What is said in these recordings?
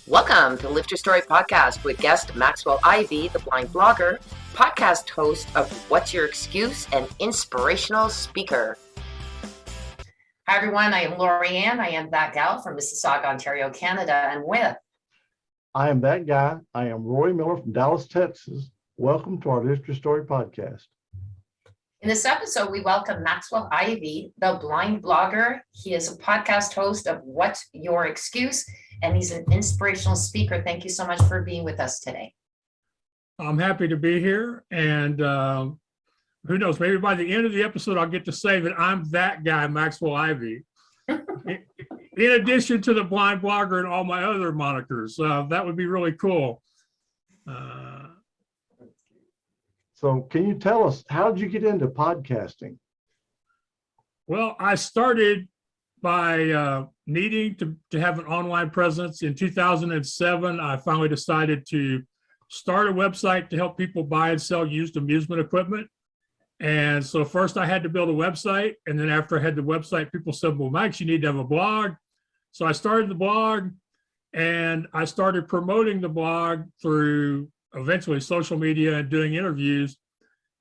Welcome to Lift Your Story Podcast with guest Maxwell Ivey, the blind blogger, podcast host of What's Your Excuse, and inspirational speaker. Hi, everyone. I am Lori Ann. I am that gal from Mississauga, Ontario, Canada, and with... I am that guy. I am Roy Miller from Dallas, Texas. Welcome to our Lift Your Story Podcast. In this episode, we welcome Maxwell Ivey, the blind blogger. He is a podcast host of What's Your Excuse, and he's an inspirational speaker. Thank you so much for being with us today. I'm happy to be here. And who knows, maybe by the end of the episode, I'll get to say that I'm that guy, Maxwell Ivey. In addition to the blind blogger and all my other monikers. That would be really cool. So can you tell us, how did you get into podcasting? Well, I started by needing to have an online presence. In 2007, I finally decided to start a website to help people buy and sell used amusement equipment. And so first I had to build a website. And then after I had the website, people said, well, Max, you need to have a blog. So I started the blog and I started promoting the blog through eventually social media and doing interviews.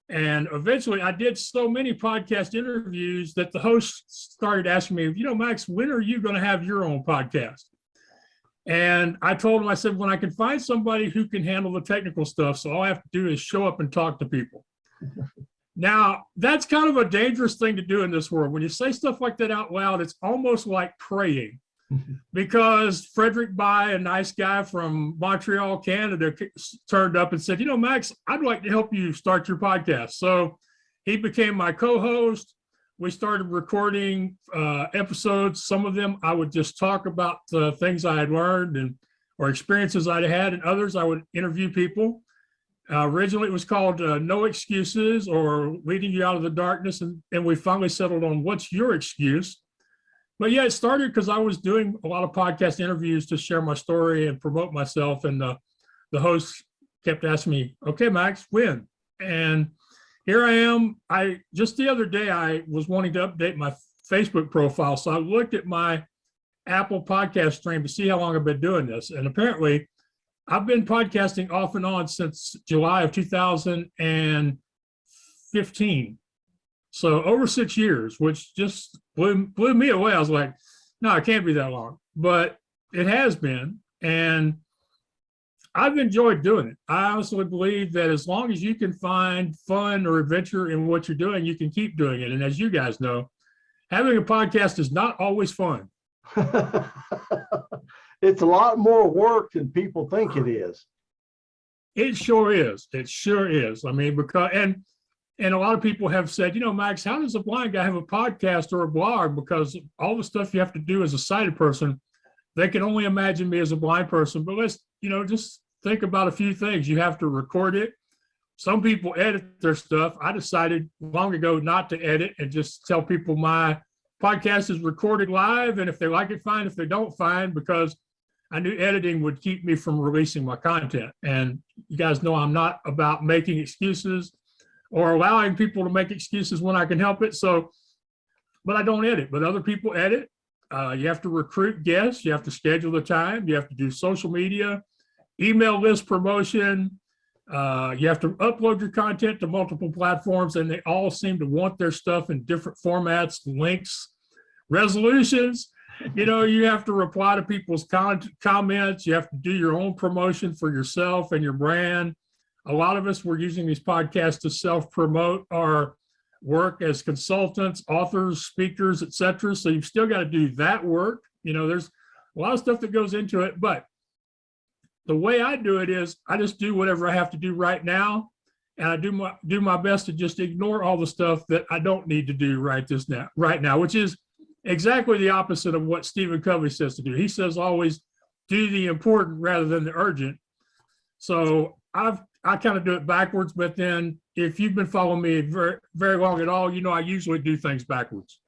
And eventually I did so many podcast interviews that the host started asking me, Max, when are you going to have your own podcast? And I told him, I said, when I can find somebody who can handle the technical stuff, so all I have to do is show up and talk to people. Now, that's kind of a dangerous thing to do in this world. When you say stuff like that out loud, it's almost like praying. Because Frederick Bai, a nice guy from Montreal, Canada, turned up and said, Max, I'd like to help you start your podcast. So he became my co-host. We started recording episodes. Some of them I would just talk about the things I had learned or experiences I'd had, and others I would interview people. Originally, it was called No Excuses or Leading You Out of the Darkness. And we finally settled on What's Your Excuse? But yeah, it started because I was doing a lot of podcast interviews to share my story and promote myself. And the host kept asking me, okay, Max, when? And here I am. Just the other day, I was wanting to update my Facebook profile. So I looked at my Apple podcast stream to see how long I've been doing this. And apparently I've been podcasting off and on since July of 2015. So over 6 years, which just blew me away. I was like, no, it can't be that long, but it has been. And I've enjoyed doing it. I honestly believe that as long as you can find fun or adventure in what you're doing, you can keep doing it. And as you guys know, having a podcast is not always fun. It's a lot more work than people think it is. It sure is. It sure is. I mean, because, and a lot of people have said, Max, how does a blind guy have a podcast or a blog? Because all the stuff you have to do as a sighted person, they can only imagine me as a blind person. But let's, just think about a few things. You have to record it. Some people edit their stuff. I decided long ago not to edit and just tell people my podcast is recorded live. And if they like it, fine. If they don't, fine, because I knew editing would keep me from releasing my content. And you guys know I'm not about making excuses or allowing people to make excuses when I can help it. So, but I don't edit, but other people edit. You have to recruit guests. You have to schedule the time. You have to do social media, email list promotion. You have to upload your content to multiple platforms, and they all seem to want their stuff in different formats, links, resolutions. You have to reply to people's comments. You have to do your own promotion for yourself and your brand. A lot of us were using these podcasts to self-promote our work as consultants, authors, speakers, etc. So you've still got to do that work. There's a lot of stuff that goes into it, but the way I do it is I just do whatever I have to do right now. And I do my best to just ignore all the stuff that I don't need to do right now, which is exactly the opposite of what Stephen Covey says to do. He says always do the important rather than the urgent. So I kind of do it backwards, but then if you've been following me very, very long at all, I usually do things backwards.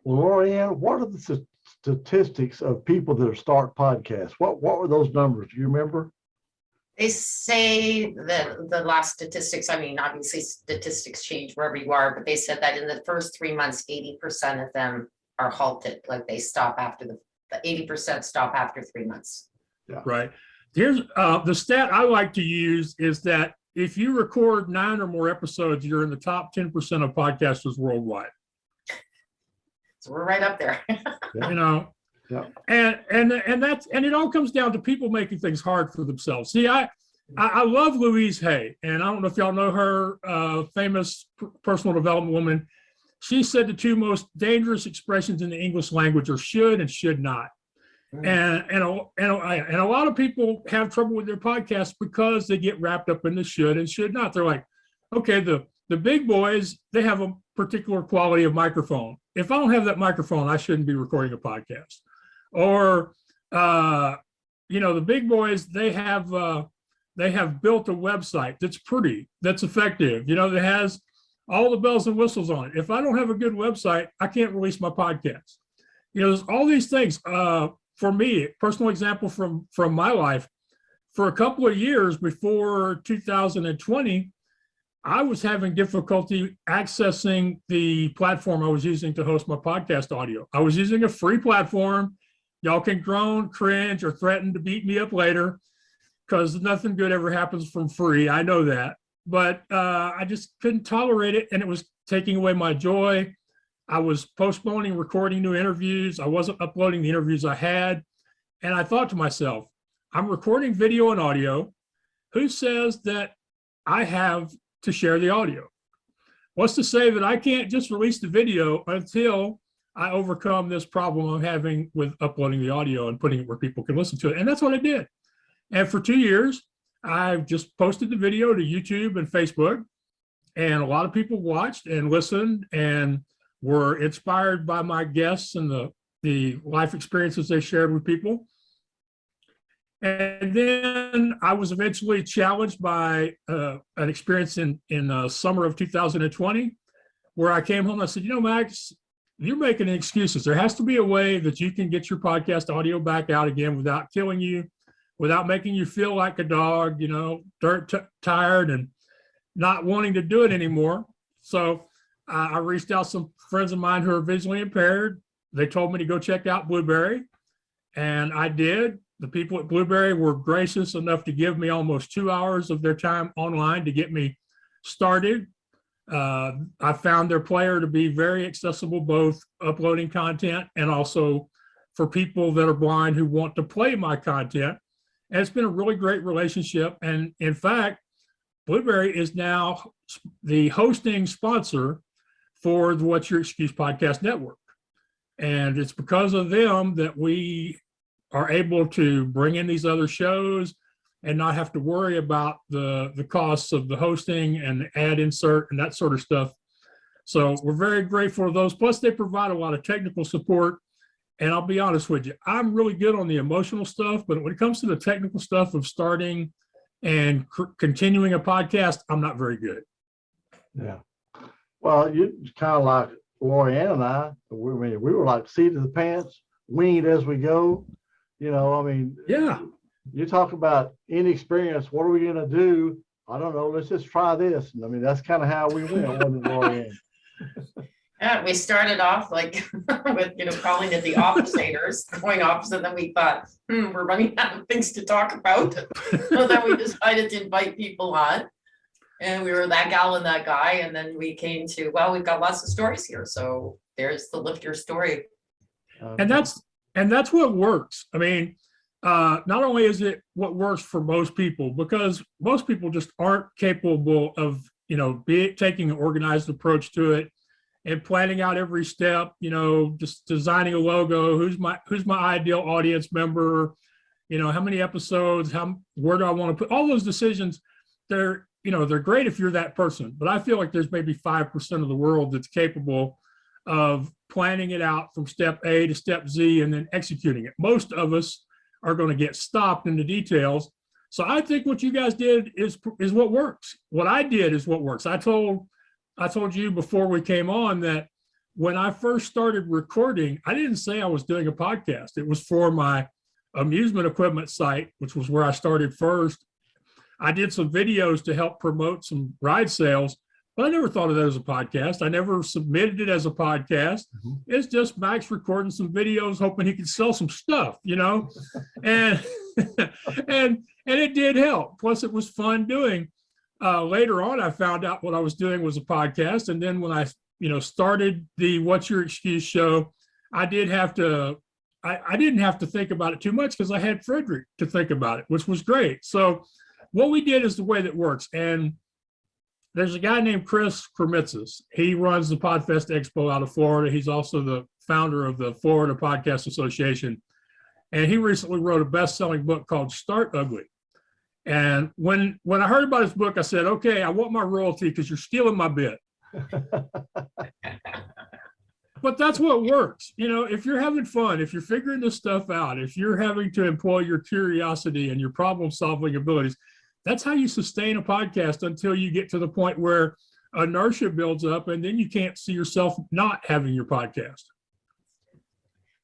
Well, Lorianne, what are the statistics of people that start podcasts? What were those numbers? Do you remember? They say that the last statistics, obviously statistics change wherever you are, but they said that in the first 3 months, 80% of them are halted. Like they stop after the 80% stop after 3 months. Yeah. Right. Here's the stat I like to use is that if you record 9 or more episodes, you're in the top 10% of podcasters worldwide. So we're right up there. You know, Yeah. and it all comes down to people making things hard for themselves. See, I love Louise Hay, and I don't know if y'all know her, famous personal development woman. She said the 2 most dangerous expressions in the English language are should and should not. And a lot of people have trouble with their podcasts because they get wrapped up in the should and should not. They're like, okay, the big boys, they have a particular quality of microphone. If I don't have that microphone, I shouldn't be recording a podcast. Or the big boys, they have built a website that's pretty, that's effective, that has all the bells and whistles on it. If I don't have a good website, I can't release my podcast. There's all these things. For me, personal example from my life, for a couple of years before 2020, I was having difficulty accessing the platform I was using to host my podcast audio. I was using a free platform. Y'all can groan, cringe, or threaten to beat me up later because nothing good ever happens from free. I know that. But I just couldn't tolerate it, and it was taking away my joy. I was postponing recording new interviews. I wasn't uploading the interviews I had. And I thought to myself, I'm recording video and audio. Who says that I have to share the audio? What's to say that I can't just release the video until I overcome this problem I'm having with uploading the audio and putting it where people can listen to it? And that's what I did. And for 2 years, I've just posted the video to YouTube and Facebook. And a lot of people watched and listened and were inspired by my guests and the life experiences they shared with people. And then I was eventually challenged by an experience in summer of 2020, where I came home and I said, Max, you're making excuses. There has to be a way that you can get your podcast audio back out again without killing you, without making you feel like a dog, dirt tired and not wanting to do it anymore. So I reached out to some friends of mine who are visually impaired. They told me to go check out Blueberry, and I did. The people at Blueberry were gracious enough to give me almost 2 hours of their time online to get me started. I found their player to be very accessible, both uploading content and also for people that are blind who want to play my content. And it's been a really great relationship. And in fact, Blueberry is now the hosting sponsor for the What's Your Excuse Podcast Network. And it's because of them that we are able to bring in these other shows and not have to worry about the costs of the hosting and the ad insert and that sort of stuff. So we're very grateful for those. Plus, they provide a lot of technical support. And I'll be honest with you, I'm really good on the emotional stuff, but when it comes to the technical stuff of starting and continuing a podcast, I'm not very good. Yeah. Well, you kind of like Lori Ann and I, we were like seat of the pants, winged as we go. Yeah. You talk about inexperience. What are we going to do? I don't know. Let's just try this. And that's kind of how we went, wasn't it, Lori Ann? Yeah, we started off like with calling it the officers, going opposite. Then we thought, we're running out of things to talk about. So then we decided to invite people on, and we were that gal and that guy. And then we came to, well, we've got lots of stories here. So there's the lift your story. And that's what works. Not only is it what works for most people, because most people just aren't capable of, taking an organized approach to it and planning out every step, just designing a logo, who's my ideal audience member, how many episodes, where do I want to put all those decisions. They're great if you're that person, but I feel like there's maybe 5% of the world that's capable of planning it out from step A to step Z and then executing it. Most of us are going to get stopped in the details. So I think what you guys did is what works. What I did is what works. I told you before we came on that when I first started recording, I didn't say I was doing a podcast. It was for my amusement equipment site, which was where I started first. I did some videos to help promote some ride sales, but I never thought of that as a podcast. I never submitted it as a podcast. It's just Max recording some videos, hoping he could sell some stuff, And and it did help. Plus, it was fun doing. Later on, I found out what I was doing was a podcast, and then when I started the What's Your Excuse show, I didn't have to think about it too much because I had Frederick to think about it, which was great. So what we did is the way that works. And there's a guy named Chris Kremitzis. He runs the Podfest Expo out of Florida. He's also the founder of the Florida Podcast Association. And he recently wrote a best-selling book called Start Ugly. And when I heard about his book, I said, okay, I want my royalty because you're stealing my bit. But that's what works. If you're having fun, if you're figuring this stuff out, if you're having to employ your curiosity and your problem-solving abilities, that's how you sustain a podcast until you get to the point where inertia builds up and then you can't see yourself not having your podcast.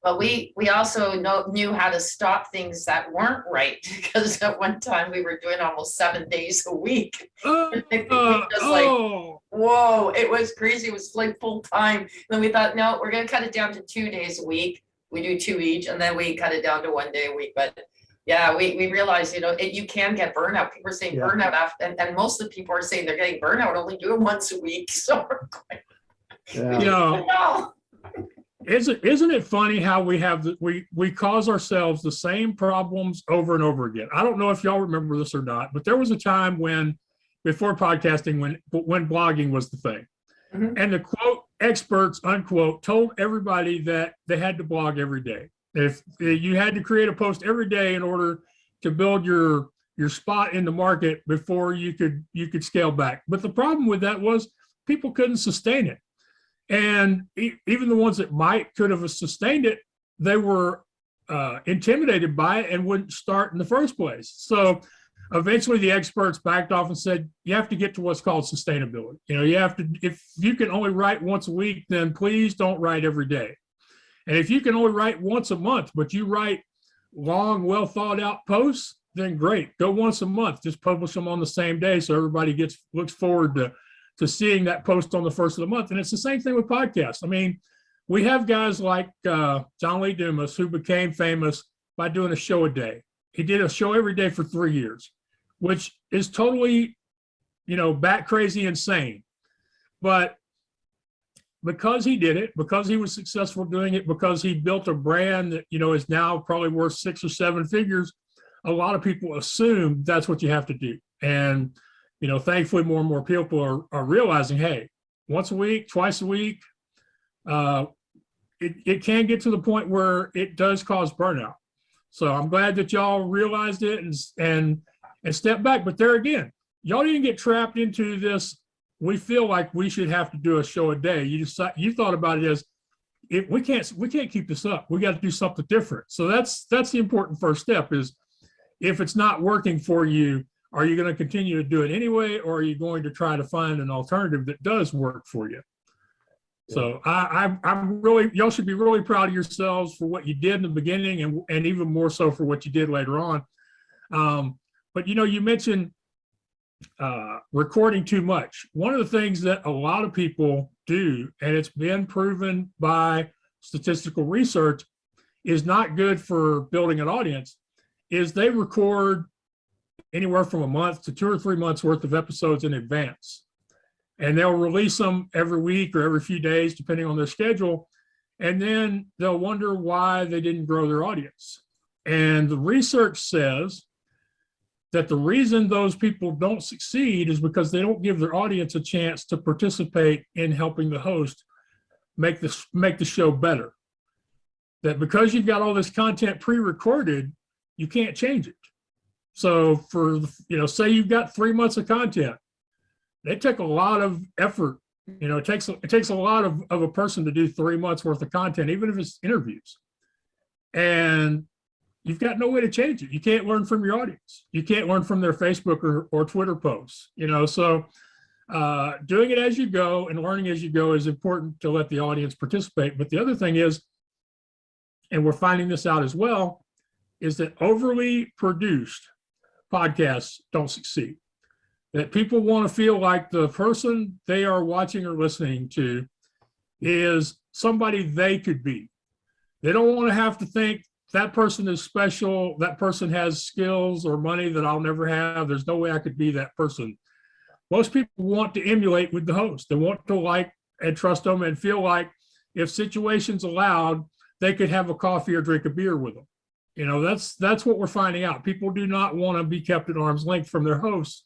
Well, we also knew how to stop things that weren't right, because at one time we were doing almost 7 days a week. Whoa, it was crazy. It was like full time. Then we thought, no, we're going to cut it down to 2 days a week. We do 2 each, and then we cut it down to 1 day a week. But yeah, we realized, you can get burnout. People are saying burnout after, and most of the people are saying they're getting burnout only doing once a week. So we're going, Isn't it funny how we have we cause ourselves the same problems over and over again? I don't know if y'all remember this or not, but there was a time before podcasting when blogging was the thing. Mm-hmm. And the quote experts unquote told everybody that they had to blog every day. If you had to create a post every day in order to build your spot in the market before you could scale back. But the problem with that was people couldn't sustain it. And even the ones that could have sustained it, they were intimidated by it and wouldn't start in the first place. So eventually the experts backed off and said, you have to get to what's called sustainability. You have to, if you can only write once a week, then please don't write every day. And if you can only write once a month, but you write long, well thought out posts, then great. Go once a month, just publish them on the same day so everybody looks forward to seeing that post on the first of the month. And it's the same thing with podcasts. I mean, we have guys like John Lee Dumas, who became famous by doing a show a day. He did a show every day for 3 years, which is totally, bat crazy insane. But because he did it, because he was successful doing it, because he built a brand that, is now probably worth 6 or 7 figures, a lot of people assume that's what you have to do. And, thankfully more and more people are realizing, hey, once a week, twice a week, it can get to the point where it does cause burnout. So I'm glad that y'all realized it and step back. But there again, y'all didn't get trapped into this. We feel like we should have to do a show a day. You thought about it as, we can't keep this up. We got to do something different. So that's the important first step is, if it's not working for you, are you going to continue to do it anyway, or are you going to try to find an alternative that does work for you? Yeah. So I'm really, y'all should be really proud of yourselves for what you did in the beginning, and even more so for what you did later on. But you mentioned recording too much. One of the things that a lot of people do, and it's been proven by statistical research, is not good for building an audience, is they record anywhere from a month to 2 or 3 months worth of episodes in advance. And they'll release them every week or every few days, depending on their schedule. And then they'll wonder why they didn't grow their audience. And the research says that the reason those people don't succeed is because they don't give their audience a chance to participate in helping the host make the show better. That because you've got all this content pre-recorded, you can't change it. So for, say you've got 3 months of content, they take a lot of effort. It takes a lot of a person to do 3 months worth of content, even if it's interviews. And you've got no way to change it. You can't learn from your audience. You can't learn from their Facebook or Twitter posts, so doing it as you go and learning as you go is important to let the audience participate. But the other thing is, and we're finding this out as well, is that overly produced podcasts don't succeed. That people want to feel like the person they are watching or listening to is somebody they could be. They don't want to have to think that person is special, that person has skills or money that I'll never have. There's no way I could be that person. Most people want to emulate with the host. They want to like and trust them and feel like if situations allowed, they could have a coffee or drink a beer with them. You know, that's what we're finding out. People do not want to be kept at arm's length from their hosts.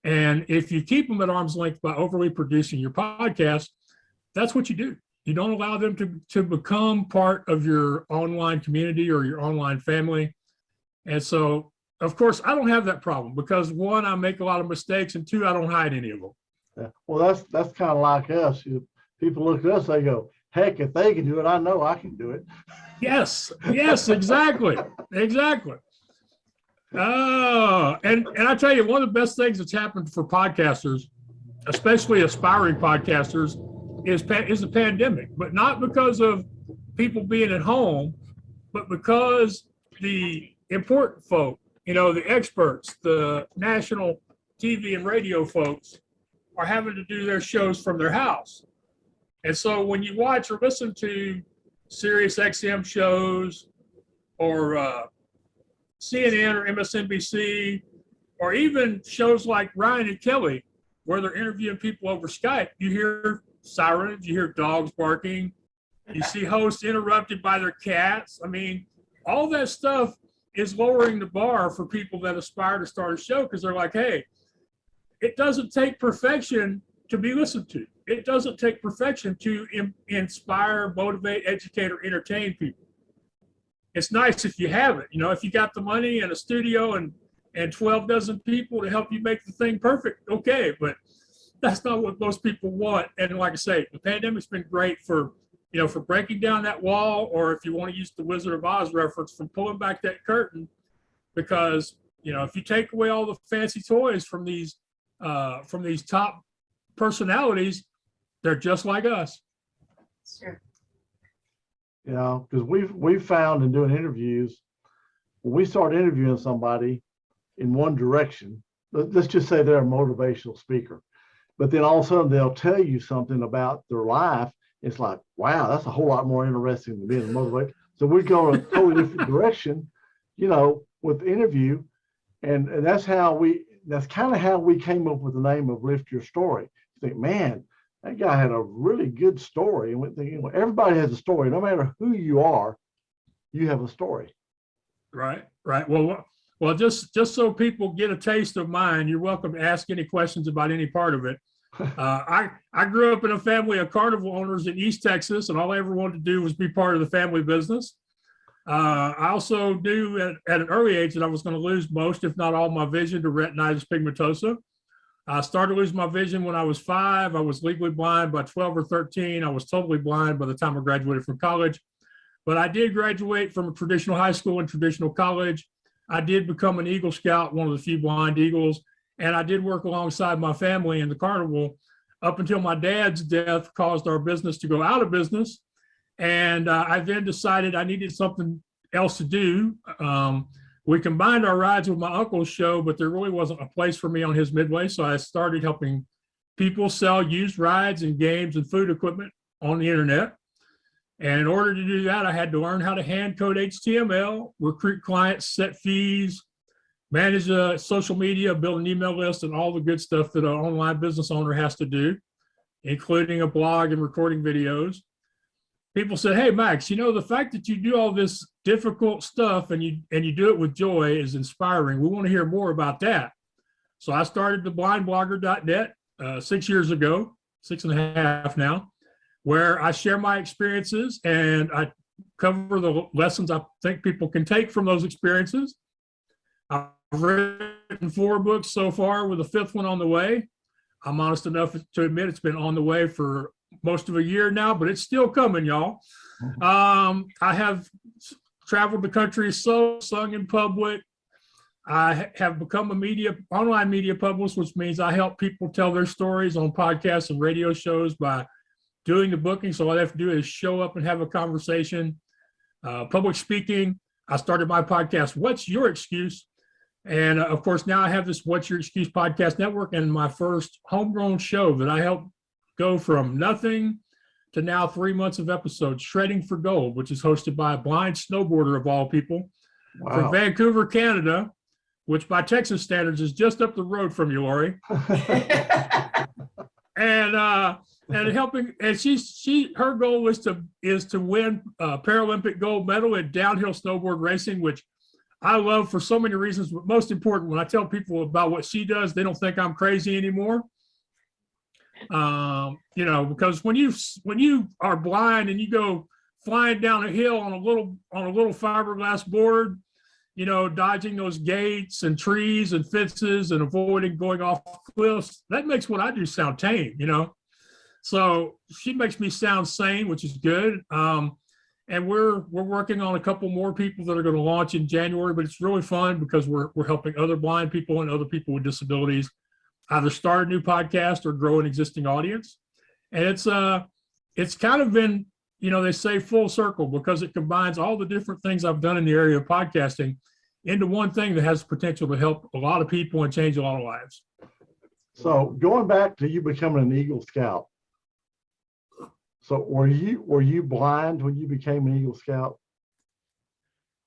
And if you keep them at arm's length by overly producing your podcast, that's what you do. You don't allow them to become part of your online community or your online family. And so, of course, I don't have that problem because one, I make a lot of mistakes, and two, I don't hide any of them. Yeah. Well, that's kind of like us. People look at us, they go, heck, if they can do it, I know I can do it. Yes, exactly. Exactly. Oh, and I tell you, one of the best things that's happened for podcasters, especially aspiring podcasters, is the pandemic, but not because of people being at home, but because the important folk, you know, the experts, the national TV and radio folks are having to do their shows from their house. And so when you watch or listen to Sirius XM shows or CNN or MSNBC, or even shows like Ryan and Kelly, where they're interviewing people over Skype, you hear sirens, you hear dogs barking, you see hosts interrupted by their cats. I mean, all that stuff is lowering the bar for people that aspire to start a show because they're like, hey, it doesn't take perfection to be listened to. It doesn't take perfection to inspire, motivate, educate, or entertain people. It's nice if you have it. You know, if you got the money and a studio and 12 dozen people to help you make the thing perfect, okay, but that's not what most people want. And like I say, the pandemic's been great for, you know, for breaking down that wall, or if you want to use the Wizard of Oz reference, from pulling back that curtain, because, you know, if you take away all the fancy toys from these top personalities, they're just like us. Sure. You know, because we've found in doing interviews, when we start interviewing somebody in one direction, let's just say they're a motivational speaker, but then all of a sudden they'll tell you something about their life. It's like, wow, that's a whole lot more interesting than being a motivator. So we go in a totally different direction, you know, with the interview. And that's kind of how we came up with the name of Lift Your Story. You think, man, that guy had a really good story. And thinking, well, everybody has a story. No matter who you are, you have a story. Right. Well, just so people get a taste of mine, you're welcome to ask any questions about any part of it. I grew up in a family of Carnival owners in East Texas, and all I ever wanted to do was be part of the family business. I also knew at an early age that I was going to lose most, if not all, my vision to retinitis pigmentosa. I started losing my vision when I was 5. I was legally blind by 12 or 13. I was totally blind by the time I graduated from college. But I did graduate from a traditional high school and traditional college. I did become an Eagle Scout, one of the few blind Eagles. And I did work alongside my family in the Carnival up until my dad's death caused our business to go out of business. And I then decided I needed something else to do. We combined our rides with my uncle's show, but there really wasn't a place for me on his midway. So I started helping people sell used rides and games and food equipment on the internet. And in order to do that, I had to learn how to hand code HTML, recruit clients, set fees, manage social media, build an email list, and all the good stuff that an online business owner has to do, including a blog and recording videos. People said, hey, Max, you know, the fact that you do all this difficult stuff and you do it with joy is inspiring. We want to hear more about that. So I started the blindblogger.net 6 years ago, 6.5 now, where I share my experiences and I cover the lessons I think people can take from those experiences. I've written 4 books so far, with a 5th one on the way. I'm honest enough to admit it's been on the way for most of a year now, but it's still coming, y'all. I have traveled the country, sung in public. I have become a online media publicist, which means I help people tell their stories on podcasts and radio shows by doing the booking. So all I have to do is show up and have a conversation. Public speaking. I started my podcast, What's Your Excuse? And of course, now I have this What's Your Excuse podcast network, and my first homegrown show that I helped go from nothing to now 3 months of episodes, Shredding for Gold, which is hosted by a blind snowboarder of all people from Vancouver, Canada, which by Texas standards is just up the road from you, Lori. And helping, and her goal is to win a Paralympic gold medal in downhill snowboard racing, which I love for so many reasons. But most important, when I tell people about what she does, they don't think I'm crazy anymore. Because when you are blind and you go flying down a hill on a little fiberglass board, dodging those gates and trees and fences and avoiding going off cliffs, that makes what I do sound tame, So she makes me sound sane, which is good. And we're working on a couple more people that are going to launch in January, but it's really fun because we're helping other blind people and other people with disabilities either start a new podcast or grow an existing audience. And it's kind of been, they say full circle because it combines all the different things I've done in the area of podcasting into one thing that has potential to help a lot of people and change a lot of lives. So going back to you becoming an Eagle Scout. So were you blind when you became an Eagle Scout?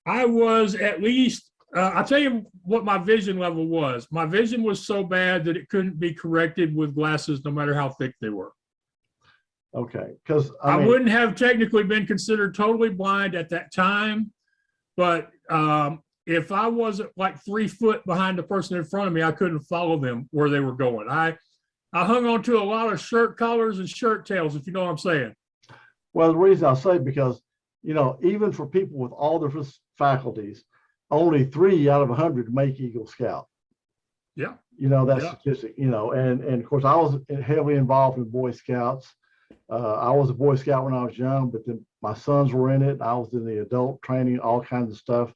I was at least, I'll tell you what my vision level was. My vision was so bad that it couldn't be corrected with glasses, no matter how thick they were. Okay, because I wouldn't have technically been considered totally blind at that time, but if I wasn't like 3 foot behind the person in front of me, I couldn't follow them where they were going. I hung on to a lot of shirt collars and shirt tails, if you know what I'm saying. Well, the reason I'll say because, even for people with all different faculties, only 3 out of 100 make Eagle Scout. Yeah. That's statistic, and of course I was heavily involved in Boy Scouts. I was a Boy Scout when I was young, but then my sons were in it. I was in the adult training, all kinds of stuff.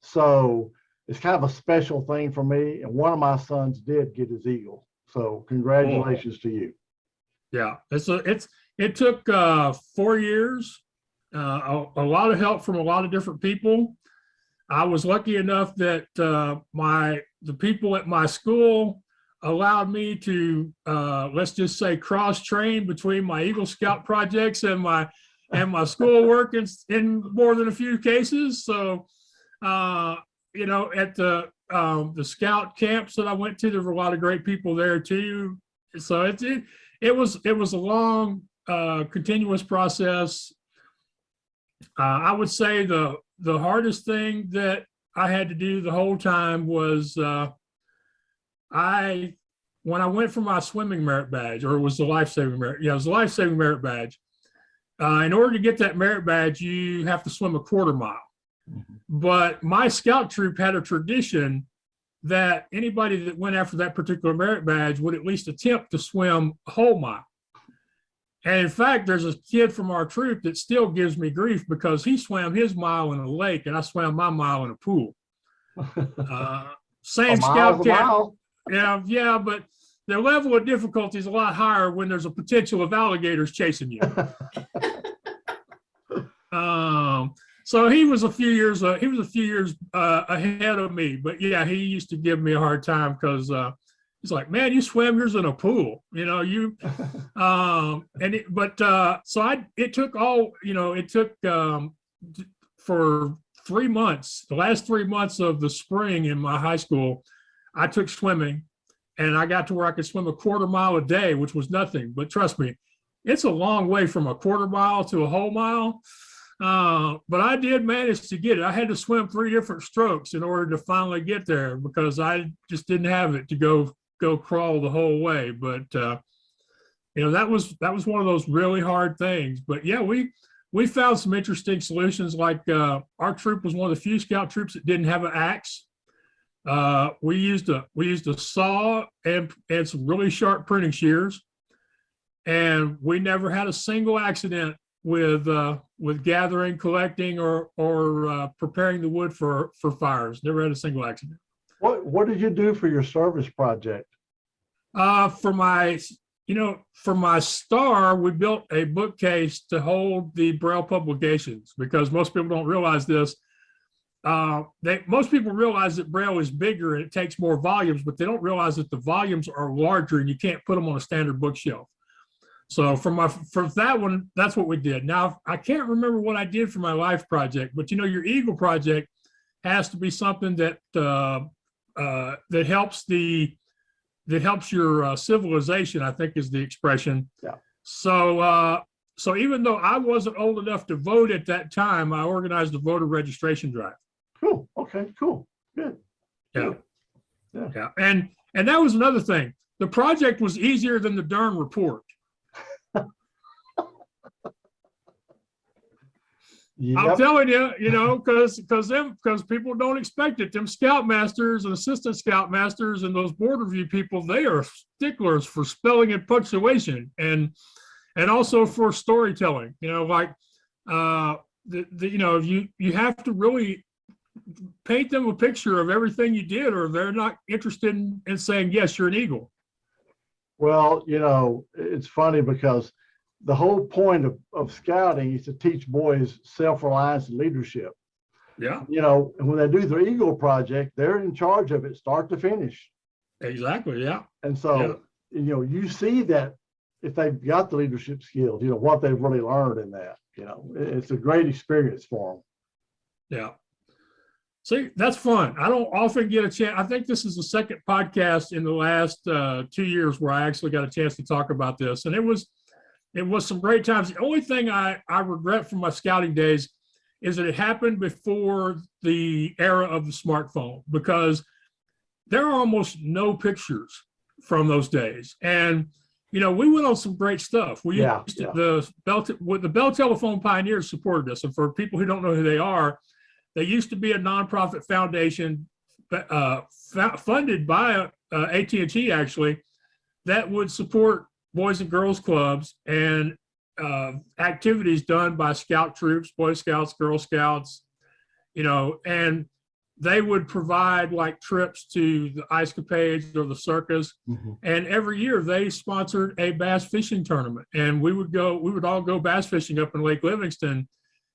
So it's kind of a special thing for me. And one of my sons did get his Eagle. So congratulations to you. Yeah, it took 4 years, a lot of help from a lot of different people. I was lucky enough that the people at my school allowed me to let's just say cross train between my Eagle Scout projects and my schoolwork in more than a few cases. So at the scout camps that I went to, there were a lot of great people there too. So it was a long continuous process. I would say the hardest thing that I had to do the whole time was when I went for my swimming merit badge, or it was the life-saving merit. Yeah, it was the life-saving merit badge. In order to get that merit badge, you have to swim a quarter mile. But my scout troop had a tradition that anybody that went after that particular merit badge would at least attempt to swim a whole mile. And in fact, there's a kid from our troop that still gives me grief because he swam his mile in a lake and I swam my mile in a pool. Same scout camp. Yeah, but the level of difficulty is a lot higher when there's a potential of alligators chasing you. So he was a few years ahead of me, but yeah, he used to give me a hard time because he's like, man, you swam yours in a pool, it took for 3 months, the last 3 months of the spring in my high school, I took swimming and I got to where I could swim a quarter mile a day, which was nothing, but trust me, it's a long way from a quarter mile to a whole mile. But I did manage to get it. I had to swim 3 different strokes in order to finally get there because I just didn't have it to go crawl the whole way. But that was one of those really hard things. But yeah, we found some interesting solutions. Like our troop was one of the few scout troops that didn't have an axe. We used a saw and some really sharp pruning shears, and we never had a single accident with gathering, collecting, or preparing the wood for fires. Never had a single accident. What did you do for your service project? For my star, we built a bookcase to hold the Braille publications because most people don't realize this. Most people realize that Braille is bigger and it takes more volumes, but they don't realize that the volumes are larger and you can't put them on a standard bookshelf. So for that one, that's what we did. Now, I can't remember what I did for my life project, but your Eagle project has to be something that that helps your civilization, I think is the expression. Yeah. So even though I wasn't old enough to vote at that time, I organized a voter registration drive. Cool. Okay. Cool. Good. Yeah. Yeah. Yeah. And that was another thing. The project was easier than the darn report. Yep. I'm telling you, because people don't expect it. Them scoutmasters and assistant scoutmasters and those board review people, they are sticklers for spelling and punctuation and also for storytelling. You have to really paint them a picture of everything you did, or they're not interested in saying, yes, you're an Eagle. Well, it's funny because the whole point of scouting is to teach boys self-reliance and leadership. Yeah. And when they do their Eagle project, they're in charge of it start to finish. Exactly. Yeah. And so, you see that if they've got the leadership skills, what they've really learned in that, it's a great experience for them. Yeah. See, that's fun. I don't often get a chance. I think this is the second podcast in the last 2 years where I actually got a chance to talk about this. And it was some great times. The only thing I regret from my scouting days is that it happened before the era of the smartphone, because there are almost no pictures from those days. And, we went on some great stuff. The Bell Telephone Pioneers supported us. And for people who don't know who they are, they used to be a nonprofit foundation funded by AT&T, actually, that would support Boys and Girls Clubs and activities done by scout troops, Boy Scouts, Girl Scouts, and they would provide like trips to the ice capades or the circus. Mm-hmm. And every year they sponsored a bass fishing tournament, and we would all go bass fishing up in Lake Livingston,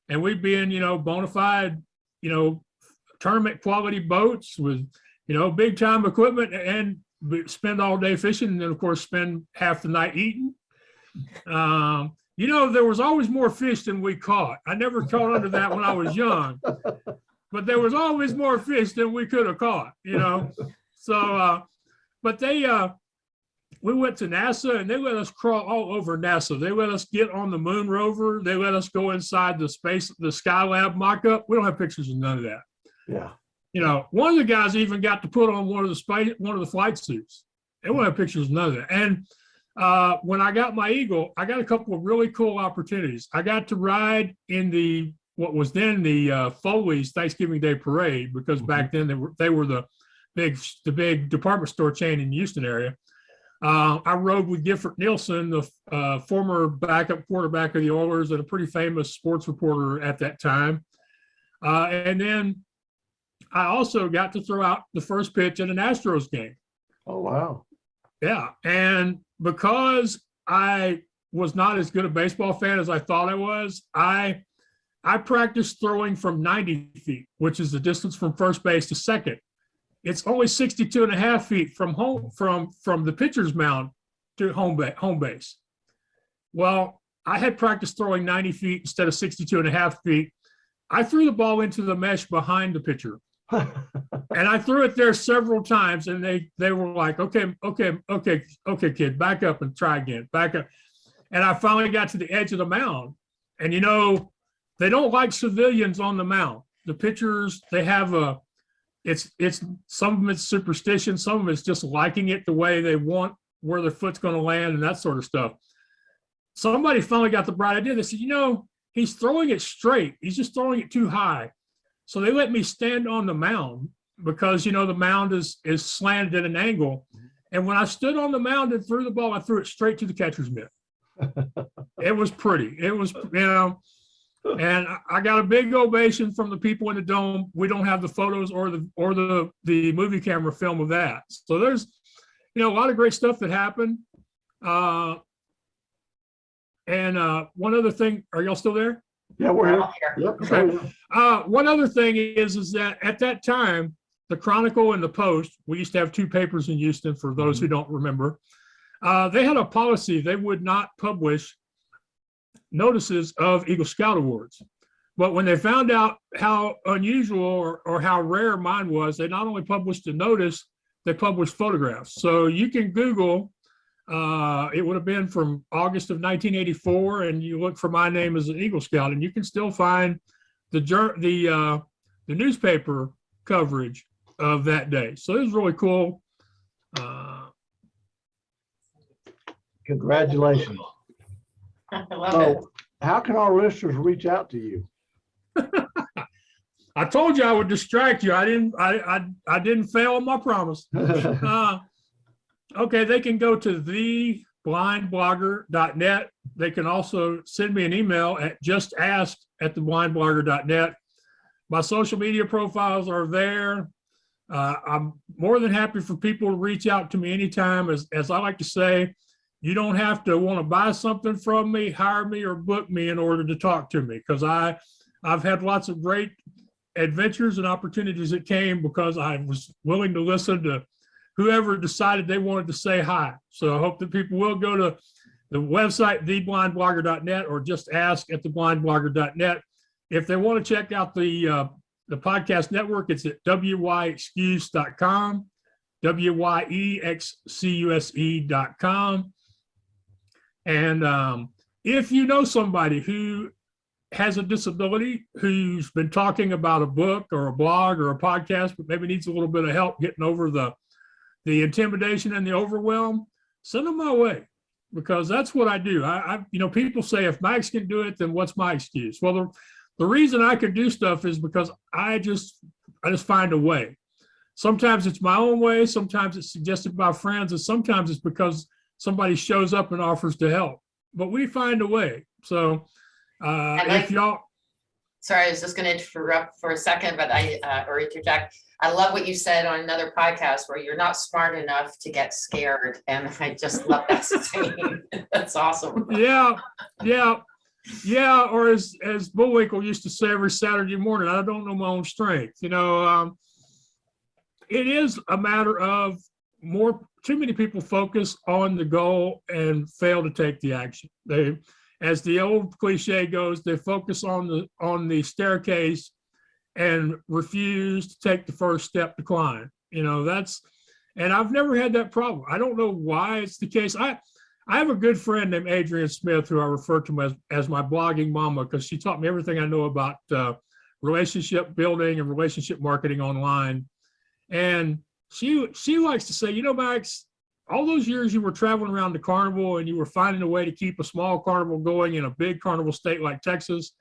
and we'd be in, bona fide, tournament quality boats with, big time equipment, and spend all day fishing, and then of course spend half the night eating. There was always more fish than we caught. I never caught under that when I was young, but there was always more fish than we could have caught, So, but we went to NASA, and they let us crawl all over NASA. They let us get on the moon rover. They let us go inside the Skylab mock-up. We don't have pictures of none of that. Yeah. One of the guys even got to put on one of the flight suits. They won't have pictures of none of that. And when I got my Eagle, I got a couple of really cool opportunities. I got to ride in what was then the Foley's Thanksgiving Day Parade, because mm-hmm. back then they were the big department store chain in the Houston area. I rode with Gifford Nielsen, the former backup quarterback of the Oilers and a pretty famous sports reporter at that time. And then I also got to throw out the first pitch at an Astros game. Oh, wow. Yeah. And because I was not as good a baseball fan as I thought I was, I practiced throwing from 90 feet, which is the distance from first base to second. It's only 62 and a half feet from the pitcher's mound to home base. Well, I had practiced throwing 90 feet instead of 62 and a half feet. I threw the ball into the mesh behind the pitcher. And I threw it there several times, and they were like, okay, kid, back up and try again, back up. And I finally got to the edge of the mound, and they don't like civilians on the mound. The pitchers, they have it's some of them it's superstition, some of them it's just liking it the way they want, where their foot's going to land and that sort of stuff. Somebody finally got the bright idea. They said, he's throwing it straight. He's just throwing it too high. So they let me stand on the mound because, the mound is slanted at an angle. And when I stood on the mound and threw the ball, I threw it straight to the catcher's mitt. It was pretty. It was, and I got a big ovation from the people in the dome. We don't have the photos or the movie camera film of that. So there's, a lot of great stuff that happened. And one other thing, are y'all still there? Yeah, we're here. Yep. Okay. One other thing is that at that time, the Chronicle and the Post, we used to have two papers in Houston for those who don't remember. They had a policy. They would not publish notices of Eagle Scout Awards. But when they found out how unusual or how rare mine was, they not only published a notice, they published photographs. So you can Google, it would have been from August of 1984, and you look for my name as an Eagle Scout, and you can still find the newspaper coverage of that day. So it was really cool. Congratulations. I love it. How can our listeners reach out to you? I told you I would distract you. I didn't fail on my promise. Okay, they can go to theblindblogger.net. They can also send me an email at justask@theblindblogger.net. My social media profiles are there. I'm more than happy for people to reach out to me anytime. As I like to say, you don't have to want to buy something from me, hire me, or book me in order to talk to me, because I've had lots of great adventures and opportunities that came because I was willing to listen to whoever decided they wanted to say hi. So I hope that people will go to the website, theblindblogger.net, or just ask at theblindblogger.net. If they want to check out the podcast network, it's at wyexcuse.com, wyexcuse.com. And if you know somebody who has a disability, who's been talking about a book or a blog or a podcast, but maybe needs a little bit of help getting over the intimidation and the overwhelm, send them my way, because that's what I do. People say, if Max can do it, then what's my excuse? Well, the reason I can do stuff is because I just find a way. Sometimes it's my own way, sometimes it's suggested by friends, and sometimes it's because somebody shows up and offers to help. But we find a way. So if y'all... Sorry, I was just going to interrupt for a second, but or interject. I love what you said on another podcast where you're not smart enough to get scared. And I just love that saying. That's awesome. Yeah. Or as Bullwinkle used to say every Saturday morning, I don't know my own strength. It is a matter of too many people focus on the goal and fail to take the action. They, as the old cliche goes, they focus on the staircase and refuse to take the first step to climb. And I've never had that problem. I don't know why it's the case. I have a good friend named Adrienne Smith, who I refer to as my blogging mama, because she taught me everything I know about relationship building and relationship marketing online. And she likes to say, Max, all those years you were traveling around the Carnival and you were finding a way to keep a small carnival going in a big carnival state like Texas,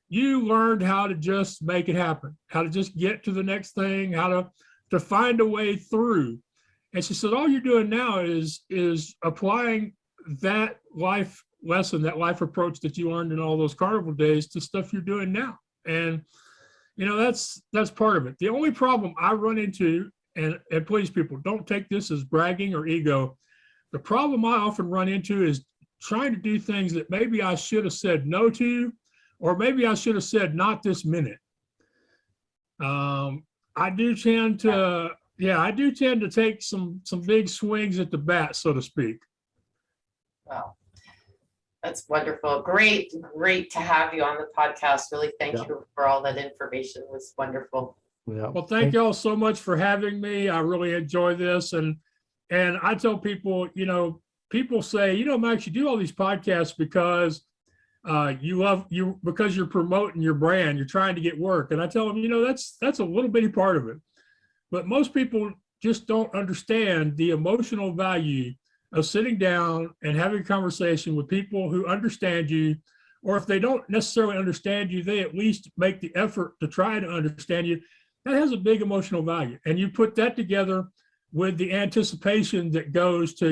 you learned how to just make it happen, how to just get to the next thing, how to find a way through. And she said, all you're doing now is applying that life lesson, that life approach that you learned in all those carnival days to stuff you're doing now. And, that's part of it. The only problem I run into, and please, people, don't take this as bragging or ego. The problem I often run into is trying to do things that maybe I should have said no to, or maybe I should have said not this minute. I do tend to take some big swings at the bat, so to speak. Wow. That's wonderful. Great to have you on the podcast. Really thank you for all that information. It was wonderful. Yeah. Well, thank you all so much for having me. I really enjoy this. And I tell people, people say, Max, you do all these podcasts because because you're promoting your brand, you're trying to get work. And I tell them, that's a little bitty part of it. But most people just don't understand the emotional value of sitting down and having a conversation with people who understand you, or if they don't necessarily understand you, they at least make the effort to try to understand you. That has a big emotional value. And you put that together with the anticipation that goes to,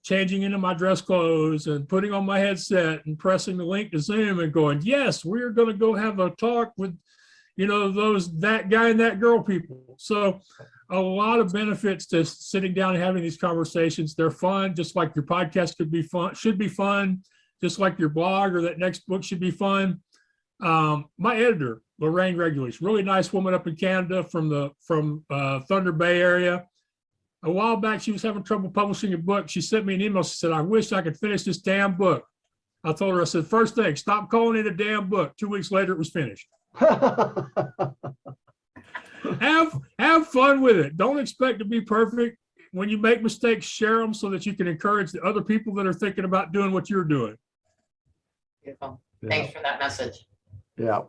changing into my dress clothes and putting on my headset and pressing the link to Zoom and going, yes, we're going to go have a talk with, that guy and that girl people. So a lot of benefits to sitting down and having these conversations. They're fun, just like your podcast should be fun, just like your blog or that next book should be fun. My editor, Lorraine Regulus, really nice woman up in Canada from Thunder Bay area. a while back, she was having trouble publishing a book. She sent me an email. She said, I wish I could finish this damn book. I told her, I said, first thing, stop calling it a damn book. 2 weeks later, it was finished. Have fun with it. Don't expect to be perfect. When you make mistakes, share them so that you can encourage the other people that are thinking about doing what you're doing. Beautiful. Thanks for that message. Yeah.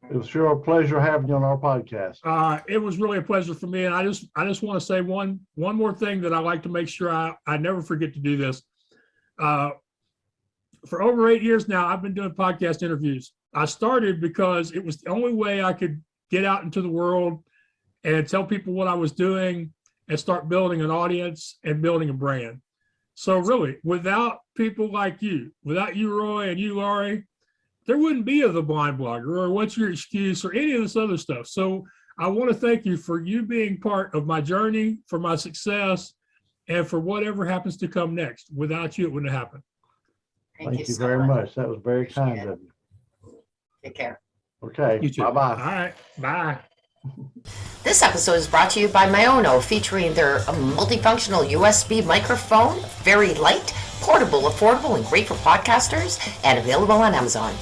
It was sure a pleasure having you on our podcast. It was really a pleasure for me. And I just want to say one more thing that I like to make sure I never forget to do this. For over 8 years now, I've been doing podcast interviews. I started because it was the only way I could get out into the world and tell people what I was doing and start building an audience and building a brand. So really, without people like you, without you, Roy, and you, Laurie, there wouldn't be The Blind Blogger or What's Your Excuse or any of this other stuff. So I want to thank you for you being part of my journey, for my success, and for whatever happens to come next. Without you, it wouldn't have happened. Thank you so very much. That was very kind of you. Take care. Okay. You too. Bye-bye. All right. Bye. This episode is brought to you by Myono, featuring their multifunctional USB microphone, very light, portable, affordable, and great for podcasters, and available on Amazon.